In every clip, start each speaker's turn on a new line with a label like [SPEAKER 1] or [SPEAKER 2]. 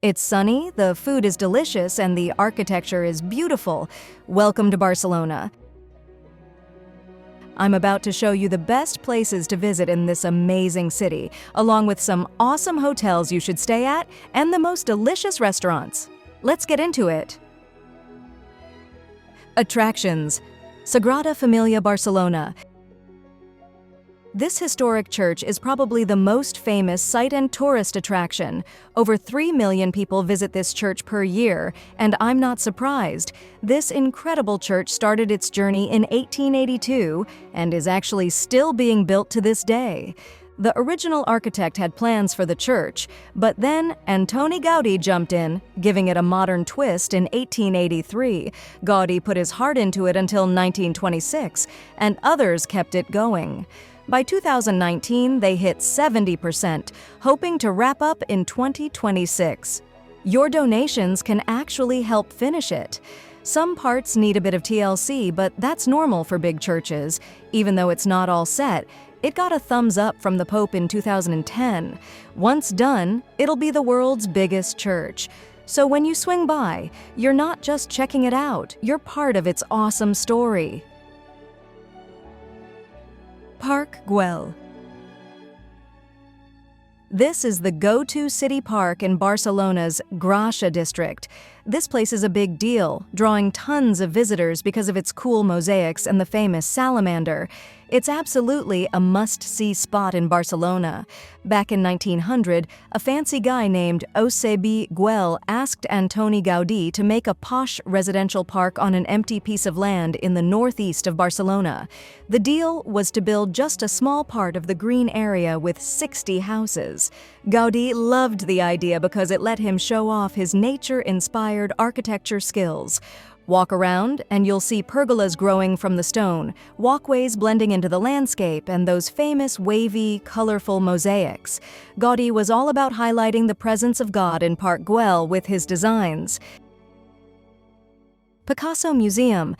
[SPEAKER 1] It's sunny, the food is delicious, and the architecture is beautiful. Welcome to Barcelona. I'm about to show you the best places to visit in this amazing city, along with some awesome hotels you should stay at and the most delicious restaurants. Let's get into it. Attractions. Sagrada Familia Barcelona. This historic church is probably the most famous site and tourist attraction. Over 3 million people visit this church per year, and I'm not surprised. This incredible church started its journey in 1882 and is actually still being built to this day. The original architect had plans for the church, but then Antoni Gaudí jumped in, giving it a modern twist in 1883. Gaudí put his heart into it until 1926, and others kept it going. By 2019, they hit 70%, hoping to wrap up in 2026. Your donations can actually help finish it. Some parts need a bit of TLC, but that's normal for big churches. Even though it's not all set, it got a thumbs up from the Pope in 2010. Once done, it'll be the world's biggest church. So when you swing by, you're not just checking it out, you're part of its awesome story. Park Güell. This is the go-to city park in Barcelona's Gràcia district. This place is a big deal, drawing tons of visitors because of its cool mosaics and the famous salamander. It's absolutely a must-see spot in Barcelona. Back in 1900, a fancy guy named Eusebi Güell asked Antoni Gaudí to make a posh residential park on an empty piece of land in the northeast of Barcelona. The deal was to build just a small part of the green area with 60 houses. Gaudí loved the idea because it let him show off his nature-inspired architecture skills. Walk around and you'll see pergolas growing from the stone, walkways blending into the landscape, and those famous wavy, colorful mosaics. Gaudí was all about highlighting the presence of God in Park Güell with his designs. Picasso Museum.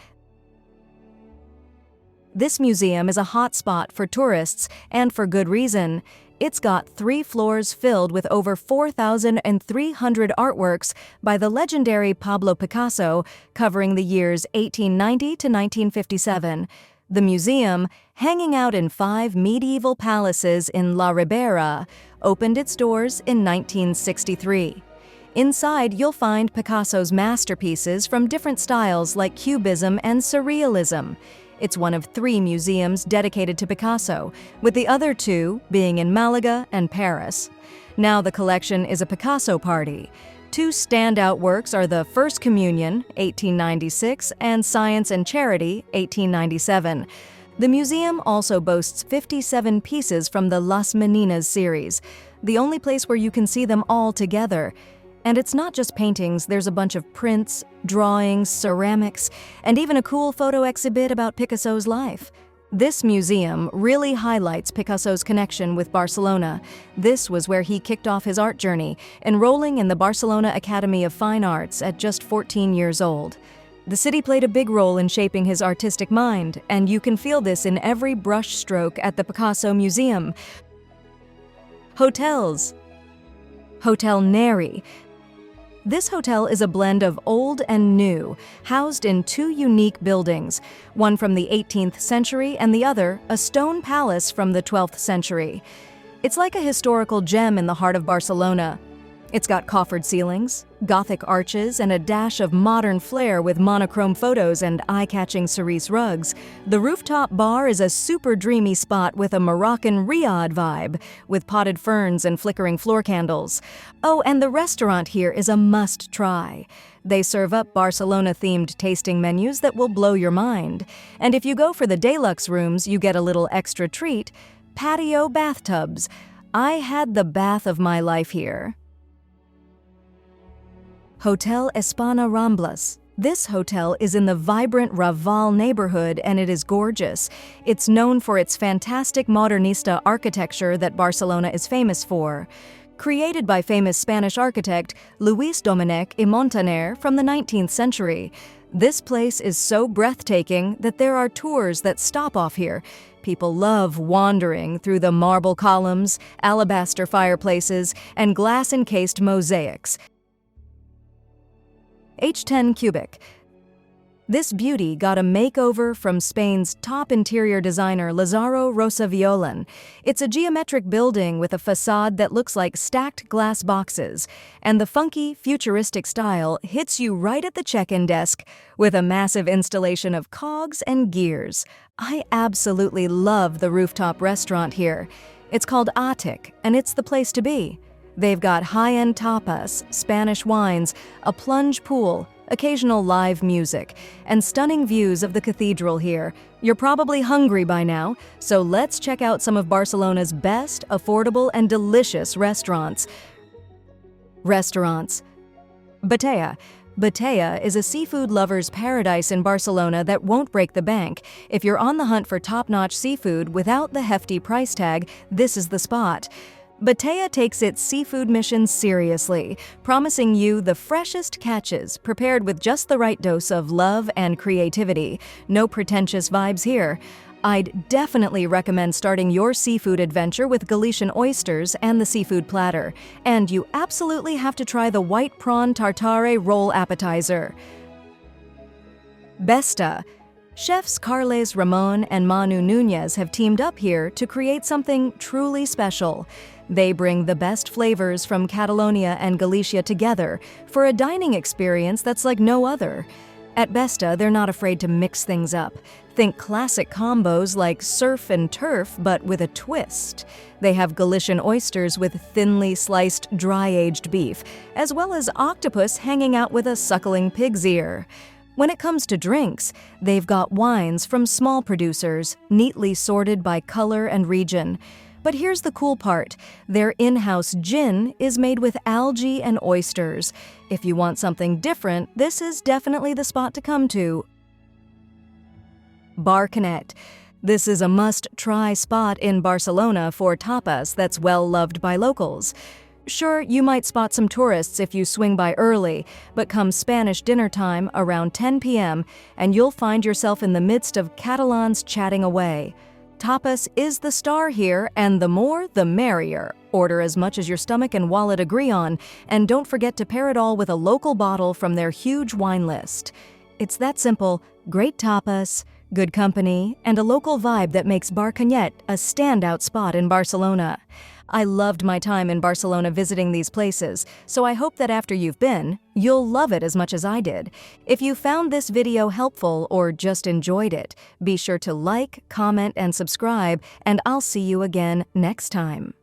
[SPEAKER 1] This museum is a hot spot for tourists, and for good reason. It's got 3 floors filled with over 4,300 artworks by the legendary Pablo Picasso, covering the years 1890 to 1957. The museum, hanging out in 5 medieval palaces in La Ribera, opened its doors in 1963. Inside, you'll find Picasso's masterpieces from different styles like Cubism and Surrealism. It's one of 3 museums dedicated to Picasso, with the other 2 being in Malaga and Paris. Now the collection is a Picasso party. 2 standout works are the First Communion, 1896, and Science and Charity, 1897. The museum also boasts 57 pieces from the Las Meninas series, the only place where you can see them all together. And it's not just paintings, there's a bunch of prints, drawings, ceramics, and even a cool photo exhibit about Picasso's life. This museum really highlights Picasso's connection with Barcelona. This was where he kicked off his art journey, enrolling in the Barcelona Academy of Fine Arts at just 14 years old. The city played a big role in shaping his artistic mind, and you can feel this in every brush stroke at the Picasso Museum. Hotels. Hotel Neri. This hotel is a blend of old and new, housed in 2 unique buildings, one from the 18th century and the other a stone palace from the 12th century. It's like a historical gem in the heart of Barcelona. It's got coffered ceilings, Gothic arches, and a dash of modern flair with monochrome photos and eye-catching cerise rugs. The rooftop bar is a super dreamy spot with a Moroccan riad vibe, with potted ferns and flickering floor candles. Oh, and the restaurant here is a must-try. They serve up Barcelona-themed tasting menus that will blow your mind. And if you go for the deluxe rooms, you get a little extra treat: patio bathtubs. I had the bath of my life here. Hotel Espana Ramblas. This hotel is in the vibrant Raval neighborhood, and it is gorgeous. It's known for its fantastic modernista architecture that Barcelona is famous for. Created by famous Spanish architect Luis Domènech i Montaner from the 19th century, this place is so breathtaking that there are tours that stop off here. People love wandering through the marble columns, alabaster fireplaces, and glass-encased mosaics. H10 Cubic. This beauty got a makeover from Spain's top interior designer Lazaro Rosaviolan. It's a geometric building with a facade that looks like stacked glass boxes, and the funky, futuristic style hits you right at the check-in desk with a massive installation of cogs and gears. I absolutely love the rooftop restaurant here. It's called Attic, and it's the place to be. They've got high-end tapas, Spanish wines, a plunge pool, occasional live music, and stunning views of the cathedral here. You're probably hungry by now, so let's check out some of Barcelona's best, affordable, and delicious restaurants. Batea. Batea is a seafood lover's paradise in Barcelona that won't break the bank. If you're on the hunt for top-notch seafood without the hefty price tag, this is the spot. Batea takes its seafood mission seriously, promising you the freshest catches prepared with just the right dose of love and creativity. No pretentious vibes here. I'd definitely recommend starting your seafood adventure with Galician oysters and the seafood platter. And you absolutely have to try the white prawn tartare roll appetizer. Besta. Chefs Carles Ramon and Manu Nunez have teamed up here to create something truly special. They bring the best flavors from Catalonia and Galicia together for a dining experience that's like no other. At Besta, they're not afraid to mix things up. Think classic combos like surf and turf, but with a twist. They have Galician oysters with thinly sliced, dry-aged beef, as well as octopus hanging out with a suckling pig's ear. When it comes to drinks, they've got wines from small producers, neatly sorted by color and region. But here's the cool part. Their in-house gin is made with algae and oysters. If you want something different, this is definitely the spot to come to. Bar Canet. This is a must-try spot in Barcelona for tapas that's well-loved by locals. Sure, you might spot some tourists if you swing by early, but come Spanish dinner time around 10 p.m. and you'll find yourself in the midst of Catalans chatting away. Tapas is the star here, and the more, the merrier. Order as much as your stomach and wallet agree on, and don't forget to pair it all with a local bottle from their huge wine list. It's that simple: great tapas, good company, and a local vibe that makes Bar Canet a standout spot in Barcelona. I loved my time in Barcelona visiting these places, so I hope that after you've been, you'll love it as much as I did. If you found this video helpful or just enjoyed it, be sure to like, comment, and subscribe, and I'll see you again next time.